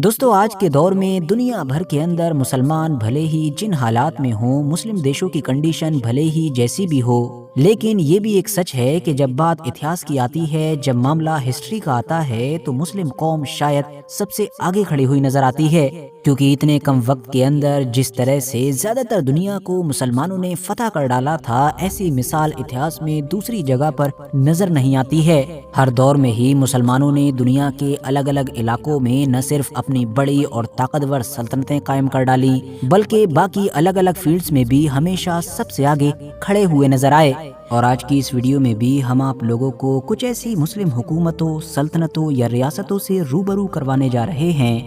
دوستو آج کے دور میں دنیا بھر کے اندر مسلمان بھلے ہی جن حالات میں ہوں، مسلم دیشوں کی کنڈیشن بھلے ہی جیسی بھی ہو، لیکن یہ بھی ایک سچ ہے کہ جب بات اتہاس کی آتی ہے، جب معاملہ ہسٹری کا آتا ہے تو مسلم قوم شاید سب سے آگے کھڑی ہوئی نظر آتی ہے، کیونکہ اتنے کم وقت کے اندر جس طرح سے زیادہ تر دنیا کو مسلمانوں نے فتح کر ڈالا تھا، ایسی مثال اتہاس میں دوسری جگہ پر نظر نہیں آتی ہے۔ ہر دور میں ہی مسلمانوں نے دنیا کے الگ الگ علاقوں میں نہ صرف اپنی بڑی اور طاقتور سلطنتیں قائم کر ڈالی، بلکہ باقی الگ الگ فیلڈز میں بھی ہمیشہ سب سے آگے کھڑے ہوئے نظر آئے۔ اور آج کی اس ویڈیو میں بھی ہم آپ لوگوں کو کچھ ایسی مسلم حکومتوں، سلطنتوں یا ریاستوں سے روبرو کروانے جا رہے ہیں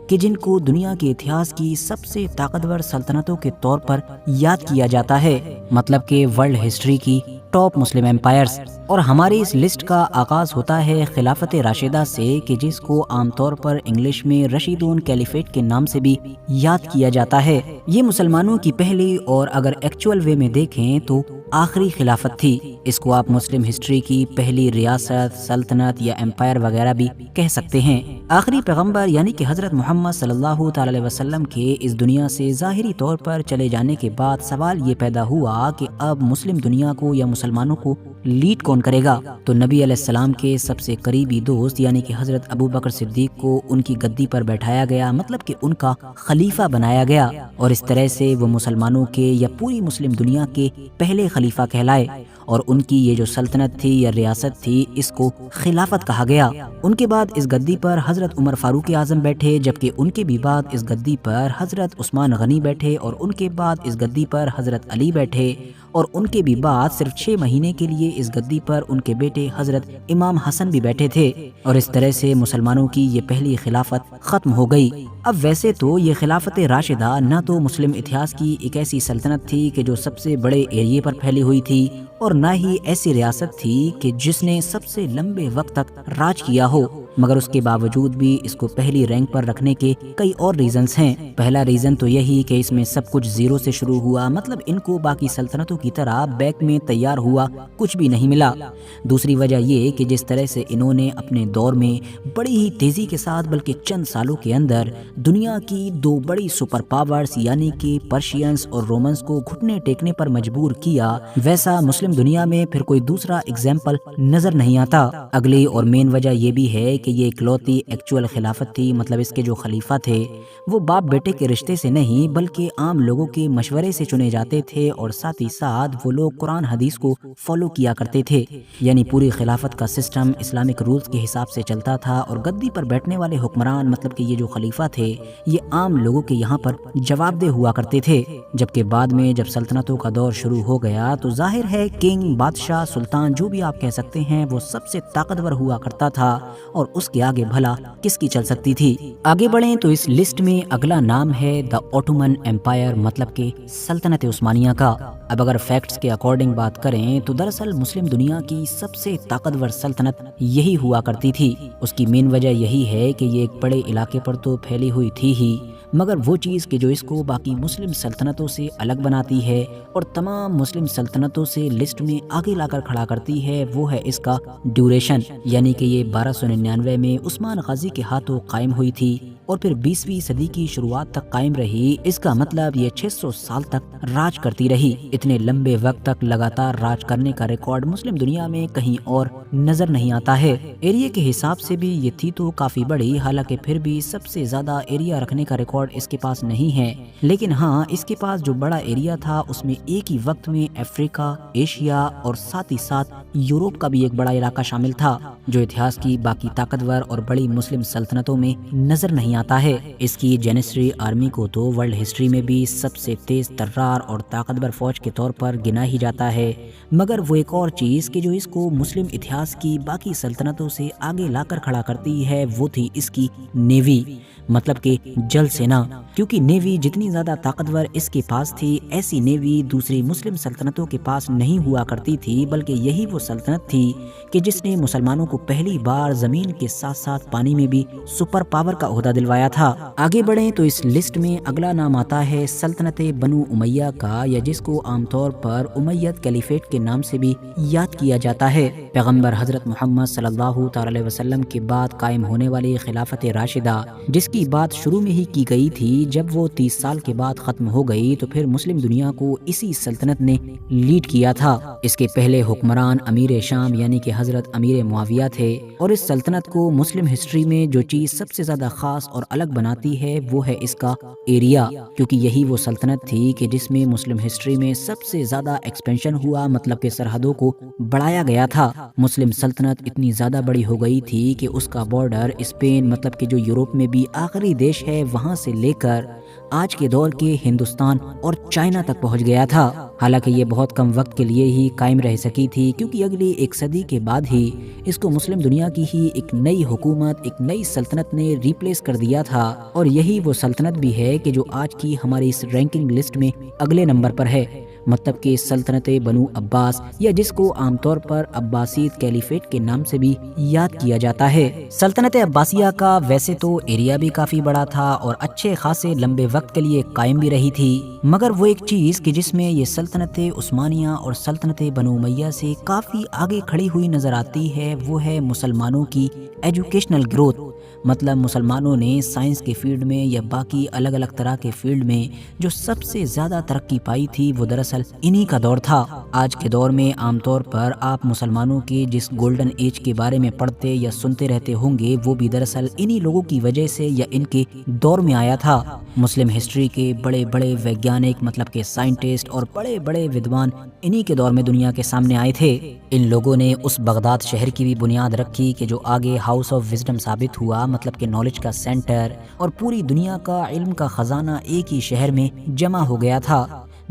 کہ جن کو دنیا کے اتہاس کی سب سے طاقتور سلطنتوں کے طور پر یاد کیا جاتا ہے، مطلب کہ ورلڈ ہسٹری کی ٹاپ مسلم امپائرز۔ اور ہماری اس لسٹ کا آغاز ہوتا ہے خلافت راشدہ سے، کہ جس کو عام طور پر انگلش میں رشیدون کیلیفیٹ کے نام سے بھی یاد کیا جاتا ہے۔ یہ مسلمانوں کی پہلی اور اگر ایکچول وے میں دیکھیں تو آخری خلافت تھی۔ اس کو آپ مسلم ہسٹری کی پہلی ریاست، سلطنت یا امپائر وغیرہ بھی کہہ سکتے ہیں۔ آخری پیغمبر یعنی کہ حضرت محمد صلی اللہ تعالی علیہ وسلم کے اس دنیا سے ظاہری طور پر چلے جانے کے بعد سوال یہ پیدا ہوا کہ اب مسلم دنیا کو یا مسلمانوں کو لیڈ کون کرے گا؟ تو نبی علیہ السلام کے سب سے قریبی دوست یعنی کہ حضرت ابو بکر صدیق کو ان کی گدی پر بیٹھایا گیا، مطلب کہ ان کا خلیفہ بنایا گیا، اور اس طرح سے وہ مسلمانوں کے یا پوری مسلم دنیا کے پہلے خلیفہ کہلائے، اور ان کی یہ جو سلطنت تھی یا ریاست تھی اس کو خلافت کہا گیا۔ ان کے بعد اس گدی پر حضرت عمر فاروق اعظم بیٹھے، جبکہ ان کے بھی بعد اس گدی پر حضرت عثمان غنی بیٹھے، اور ان کے بعد اس گدی پر حضرت علی بیٹھے، اور ان کے بھی بعد صرف 6 مہینے کے لیے اس گدی پر ان کے بیٹے حضرت امام حسن بھی بیٹھے تھے، اور اس طرح سے مسلمانوں کی یہ پہلی خلافت ختم ہو گئی۔ اب ویسے تو یہ خلافت راشدہ نہ تو مسلم اتہاس کی ایک ایسی سلطنت تھی کہ جو سب سے بڑے ایریے پر پھیلی ہوئی تھی، اور نہ ہی ایسی ریاست تھی کہ جس نے سب سے لمبے وقت تک راج کیا ہو، مگر اس کے باوجود بھی اس کو پہلی رینک پر رکھنے کے کئی اور ریزنز ہیں۔ پہلا ریزن تو یہی کہ اس میں سب کچھ زیرو سے شروع ہوا، مطلب ان کو باقی سلطنتوں کی طرح بیک میں تیار ہوا کچھ بھی نہیں ملا۔ دوسری وجہ یہ کہ جس طرح سے انہوں نے اپنے دور میں بڑی ہی تیزی کے ساتھ بلکہ چند سالوں کے اندر دنیا کی 2 بڑی سپر پاورز یعنی کہ پرشینز اور رومنز کو گھٹنے ٹیکنے پر مجبور کیا، ویسا مسلم دنیا میں پھر کوئی دوسرا ایگزامپل نظر نہیں آتا۔ اگلی اور مین وجہ یہ بھی ہے کہ یہ اکلوتی ایکچول خلافت تھی، مطلب اس کے جو خلیفہ تھے وہ باپ بیٹے کے رشتے سے نہیں بلکہ عام لوگوں کے مشورے سے چنے جاتے تھے، اور ساتھ ہی ساتھ وہ لوگ قرآن حدیث کو فالو کیا کرتے تھے، یعنی پوری خلافت کا سسٹم اسلامک رولز کے حساب سے چلتا تھا، اور گدی پر بیٹھنے والے حکمران مطلب کہ یہ جو خلیفہ تھے یہ عام لوگوں کے یہاں پر جواب دہ ہوا کرتے تھے۔ جبکہ بعد میں جب سلطنتوں کا دور شروع ہو گیا تو ظاہر ہے کنگ، بادشاہ، سلطان جو بھی آپ کہہ سکتے ہیں وہ سب سے طاقتور ہوا کرتا تھا، اور اس کے آگے بھلا کس کی چل سکتی تھی۔ آگے بڑھیں تو اس لسٹ میں اگلا نام ہے دا اوٹومن امپائر، مطلب کہ سلطنت عثمانیہ کا۔ اب اگر فیکٹس کے اکارڈنگ بات کریں تو دراصل مسلم دنیا کی سب سے طاقتور سلطنت یہی ہوا کرتی تھی۔ اس کی مین وجہ یہی ہے کہ یہ ایک بڑے علاقے پر تو پھیلی ہوئی تھی ہی، مگر وہ چیز کہ جو اس کو باقی مسلم سلطنتوں سے الگ بناتی ہے اور تمام مسلم سلطنتوں سے لسٹ میں آگے لا کر کھڑا کرتی ہے وہ ہے اس کا ڈیوریشن، یعنی کہ یہ 1299 میں عثمان غازی کے ہاتھوں قائم ہوئی تھی اور پھر 20ویں صدی کی شروعات تک قائم رہی۔ اس کا مطلب یہ 600 سال تک راج کرتی رہی۔ اتنے لمبے وقت تک لگاتار راج کرنے کا ریکارڈ مسلم دنیا میں کہیں اور نظر نہیں آتا ہے۔ ایریا کے حساب سے بھی یہ تھی تو کافی بڑی، حالانکہ پھر بھی سب سے زیادہ ایریا رکھنے کا ریکارڈ اس کے پاس نہیں ہے، لیکن ہاں اس کے پاس جو بڑا ایریا تھا اس میں ایک ہی وقت میں افریقہ، ایشیا اور ساتھ ہی ساتھ یورپ کا بھی ایک بڑا علاقہ شامل تھا، جو اتہاس کی باقی طاقتور اور بڑی مسلم سلطنتوں میں نظر نہیں آتا ہے۔ اس کی جینیسری آرمی کو تو ورلڈ ہسٹری میں بھی سب سے تیز ترار اور طاقتور فوج کے طور پر گنا ہی جاتا ہے، مگر وہ ایک اور چیز کہ جو اس کو مسلم اتہاس کی باقی سلطنتوں سے آگے لا کر کھڑا کرتی ہے وہ تھی اس کی نیوی، مطلب کہ جل سینا، کیونکہ نیوی جتنی زیادہ طاقتور اس کے پاس تھی ایسی نیوی دوسری مسلم سلطنتوں کے پاس نہیں ہوا کرتی تھی، بلکہ یہی وہ سلطنت تھی کہ جس نے مسلمانوں کو پہلی بار زمین کے ساتھ ساتھ پانی میں بھی سپر پاور کا عہدہ دلوایا تھا۔ آگے بڑھیں تو اس لسٹ میں اگلا نام آتا ہے سلطنت بنو امیہ کا، یا جس کو عام طور پر امید کیلیفیٹ کے نام سے بھی یاد کیا جاتا ہے۔ پیغمبر حضرت محمد صلی اللہ تعالی علیہ وسلم کے بعد قائم ہونے والی خلافت راشدہ، جس کی کی بات شروع میں ہی کی گئی تھی، جب وہ 30 سال کے بعد ختم ہو گئی تو پھر مسلم دنیا کو اسی سلطنت نے لیڈ کیا تھا۔ اس کے پہلے حکمران امیر شام یعنی کہ حضرت امیر معاویہ تھے، اور اس سلطنت کو مسلم ہسٹری میں جو چیز سب سے زیادہ خاص اور الگ بناتی ہے وہ ہے اس کا ایریا، کیونکہ یہی وہ سلطنت تھی کہ جس میں مسلم ہسٹری میں سب سے زیادہ ایکسپینشن ہوا، مطلب کہ سرحدوں کو بڑھایا گیا تھا۔ مسلم سلطنت اتنی زیادہ بڑی ہو گئی تھی کہ اس کا بارڈر اسپین، مطلب کہ جو یورپ میں بھی آخری دیش ہے، وہاں سے لے کر آج کے دور کے ہندوستان اور چائنا تک پہنچ گیا تھا۔ حالانکہ یہ بہت کم وقت کے لیے ہی قائم رہ سکی تھی، کیونکہ اگلی ایک صدی کے بعد ہی اس کو مسلم دنیا کی ہی ایک نئی حکومت، ایک نئی سلطنت نے ریپلیس کر دیا تھا، اور یہی وہ سلطنت بھی ہے کہ جو آج کی ہماری اس رینکنگ لسٹ میں اگلے نمبر پر ہے، مطلب کہ سلطنت بنو عباس، یا جس کو عام طور پر عباسید کیلیفیٹ کے نام سے بھی یاد کیا جاتا ہے۔ سلطنت عباسیہ کا ویسے تو ایریا بھی کافی بڑا تھا اور اچھے خاصے لمبے وقت کے لیے قائم بھی رہی تھی، مگر وہ ایک چیز کہ جس میں یہ سلطنت عثمانیہ اور سلطنت بنو امیہ سے کافی آگے کھڑی ہوئی نظر آتی ہے، وہ ہے مسلمانوں کی ایجوکیشنل گروتھ۔ مطلب مسلمانوں نے سائنس کے فیلڈ میں یا باقی الگ الگ طرح کے فیلڈ میں جو سب سے زیادہ ترقی پائی تھی، وہ دراصل انہی کا دور تھا۔ آج کے دور میں عام طور پر آپ مسلمانوں کے جس گولڈن ایج کے بارے میں پڑھتے یا سنتے رہتے ہوں گے، وہ بھی دراصل انہی لوگوں کی وجہ سے یا ان کے دور میں آیا تھا۔ مسلم ہسٹری کے بڑے بڑے ویگیانک، مطلب کہ سائنٹسٹ اور بڑے بڑے ودوان انہی کے دور میں دنیا کے سامنے آئے تھے۔ ان لوگوں نے اس بغداد شہر کی بھی بنیاد رکھی کہ جو آگے ہاؤس آف وزڈم ثابت ہوا، مطلب کہ نالج کا سینٹر، اور پوری دنیا کا علم کا خزانہ ایک ہی شہر میں جمع ہو گیا تھا۔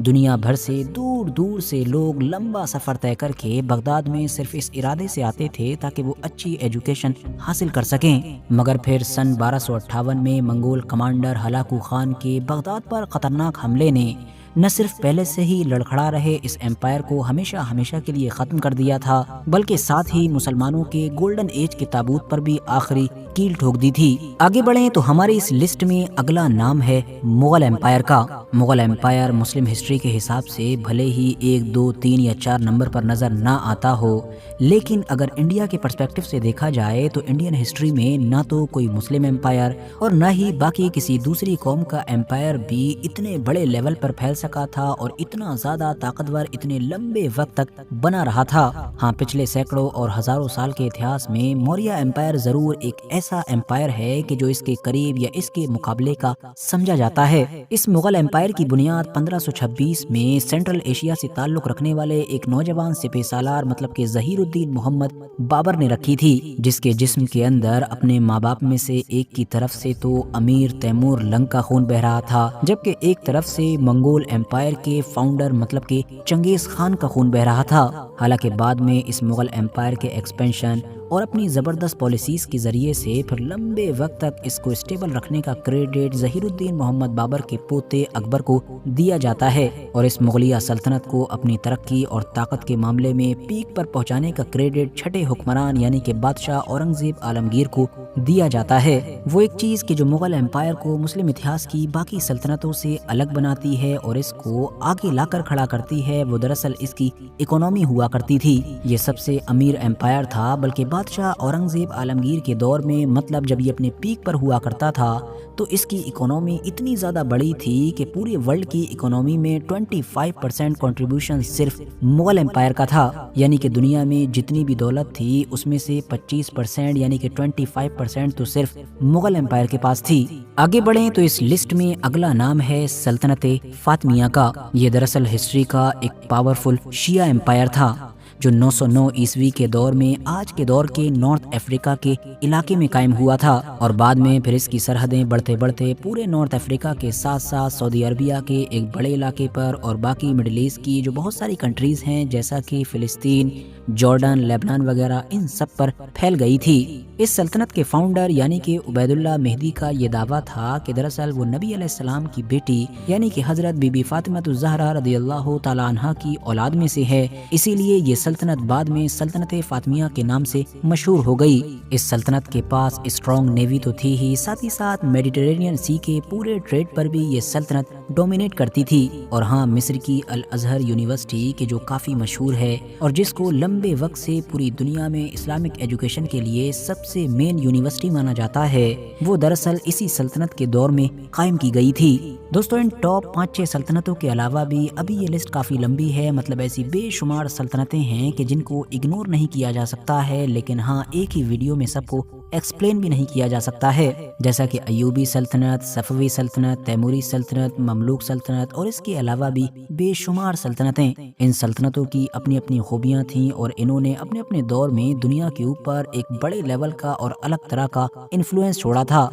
دنیا بھر سے دور دور سے لوگ لمبا سفر طے کر کے بغداد میں صرف اس ارادے سے آتے تھے تاکہ وہ اچھی ایجوکیشن حاصل کر سکیں، مگر پھر سن 1258 میں منگول کمانڈر ہلاکو خان کے بغداد پر خطرناک حملے نے نہ صرف پہلے سے ہی لڑکھڑا رہے اس امپائر کو ہمیشہ ہمیشہ کے لیے ختم کر دیا تھا، بلکہ ساتھ ہی مسلمانوں کے گولڈن ایج کے تابوت پر بھی آخری کیل ٹھوک دی تھی۔ آگے بڑھیں تو ہمارے اس لسٹ میں اگلا نام ہے مغل امپائر کا۔ مغل امپائر مسلم ہسٹری کے حساب سے بھلے ہی 1، 2، 3 یا 4 نمبر پر نظر نہ آتا ہو، لیکن اگر انڈیا کے پرسپیکٹو سے دیکھا جائے تو انڈین ہسٹری میں نہ تو کوئی مسلم امپائر اور نہ ہی باقی کسی دوسری قوم کا امپائر بھی اتنے بڑے لیول پر پھیل سکا تھا اور اتنا زیادہ طاقتور اتنے لمبے وقت تک بنا رہا تھا۔ ہاں، پچھلے سینکڑوں اور ہزاروں سال کے اتہاس میں موریہ امپائر ضرور ایک ایسا امپائر ہے کہ جو اس کے قریب یا اس کے مقابلے کا سمجھا جاتا ہے۔ اس مغل امپائر کی بنیاد 1526 میں سینٹرل ایشیا سے تعلق رکھنے والے ایک نوجوان سپہ سالار، مطلب کہ ظہیر الدین محمد بابر نے رکھی تھی، جس کے جسم کے اندر اپنے ماں باپ میں سے ایک کی طرف سے تو امیر تیمور لنگ کا خون بہ رہا تھا، جبکہ ایک طرف سے منگول امپائر کے فاؤنڈر مطلب کہ چنگیز خان کا خون بہ رہا تھا۔ حالانکہ بعد میں اس مغل امپائر کے ایکسپینشن اور اپنی زبردست پالیسیز کے ذریعے سے پھر لمبے وقت تک اس کو اسٹیبل رکھنے کا کریڈٹ ظہیر الدین محمد بابر کے پوتے اکبر کو دیا جاتا ہے، اور اس مغلیہ سلطنت کو اپنی ترقی اور طاقت کے معاملے میں پیک پر پہنچانے کا کریڈٹ چھٹے حکمران یعنی کہ بادشاہ اورنگزیب عالمگیر کو دیا جاتا ہے۔ وہ ایک چیز کہ جو مغل امپائر کو مسلم اتہاس کی باقی سلطنتوں سے الگ بناتی ہے اور اس کو آگے لا کر کھڑا کرتی ہے، وہ دراصل اس کی اکانومی ہوا کرتی تھی۔ یہ سب سے امیر امپائر تھا، بلکہ بادشاہ اورنگزیب عالمگیر کے دور میں، مطلب جب یہ اپنے پیک پر ہوا کرتا تھا، تو اس کی اکانومی اتنی زیادہ بڑی تھی کہ پورے ورلڈ کی اکانومی میں 25% کنٹریبیوشن صرف مغل امپائر کا تھا، یعنی کہ دنیا میں جتنی بھی دولت تھی اس میں سے 25% یعنی کہ 25% تو صرف مغل امپائر کے پاس تھی۔ آگے بڑھیں تو اس لسٹ میں اگلا نام ہے سلطنت فاطمیہ کا۔ یہ دراصل ہسٹری کا ایک پاورفل شیعہ امپائر تھا جو 909 عیسوی کے دور میں آج کے دور کے نارتھ افریقہ کے علاقے میں قائم ہوا تھا، اور بعد میں پھر اس کی سرحدیں بڑھتے بڑھتے پورے نارتھ افریقہ کے ساتھ ساتھ سعودی عربیہ کے ایک بڑے علاقے پر اور باقی مڈل ایسٹ کی جو بہت ساری کنٹریز ہیں جیسا کہ فلسطین، جارڈن، لیبنان وغیرہ، ان سب پر پھیل گئی تھی۔ اس سلطنت کے فاؤنڈر یعنی کہ عبید اللہ مہدی کا یہ دعویٰ تھا کہ دراصل وہ نبی علیہ السلام کی بیٹی یعنی کہ حضرت بی بی فاطمہ الزہرا رضی اللہ تعالی عنہا کی اولاد میں سے ہے، اسی لیے یہ سلطنت بعد میں سلطنت فاطمیہ کے نام سے مشہور ہو گئی۔ اس سلطنت کے پاس اسٹرانگ نیوی تو تھی ہی، ساتھ ہی ساتھ میڈیٹرینین سی کے پورے ٹریڈ پر بھی یہ سلطنت ڈومینیٹ کرتی تھی۔ اور ہاں، مصر کی الازہر یونیورسٹی کہ جو کافی مشہور ہے اور جس کو لمبے وقت سے پوری دنیا میں اسلامک ایجوکیشن کے لیے سب سے مین یونیورسٹی مانا جاتا ہے، وہ دراصل اسی سلطنت کے دور میں قائم کی گئی تھی۔ دوستو، ان ٹاپ 5-6 سلطنتوں کے علاوہ بھی ابھی یہ لسٹ کافی لمبی ہے، مطلب ایسی بے شمار سلطنتیں ہیں کہ جن کو اگنور نہیں کیا جا سکتا ہے، لیکن ہاں ایک ہی ویڈیو میں سب کو ایکسپلین بھی نہیں کیا جا سکتا ہے، جیسا کہ ایوبی سلطنت، صفوی سلطنت، تیموری سلطنت، مملوک سلطنت اور اس کے علاوہ بھی بے شمار سلطنتیں۔ ان سلطنتوں کی اپنی اپنی خوبیاں تھیں اور انہوں نے اپنے اپنے دور میں دنیا کے اوپر ایک بڑے لیول کا اور الگ طرح کا انفلوئنس چھوڑا تھا۔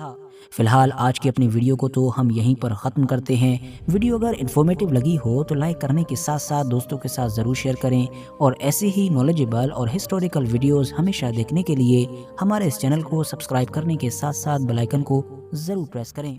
فی الحال آج کی اپنی ویڈیو کو تو ہم یہیں پر ختم کرتے ہیں۔ ویڈیو اگر انفارمیٹیو لگی ہو تو لائک کرنے کے ساتھ ساتھ دوستوں کے ساتھ ضرور شیئر کریں، اور ایسے ہی نالجیبل اور ہسٹوریکل ویڈیوز ہمیشہ دیکھنے کے لیے ہمارے اس چینل کو سبسکرائب کرنے کے ساتھ ساتھ بیل آئیکن کو ضرور پریس کریں۔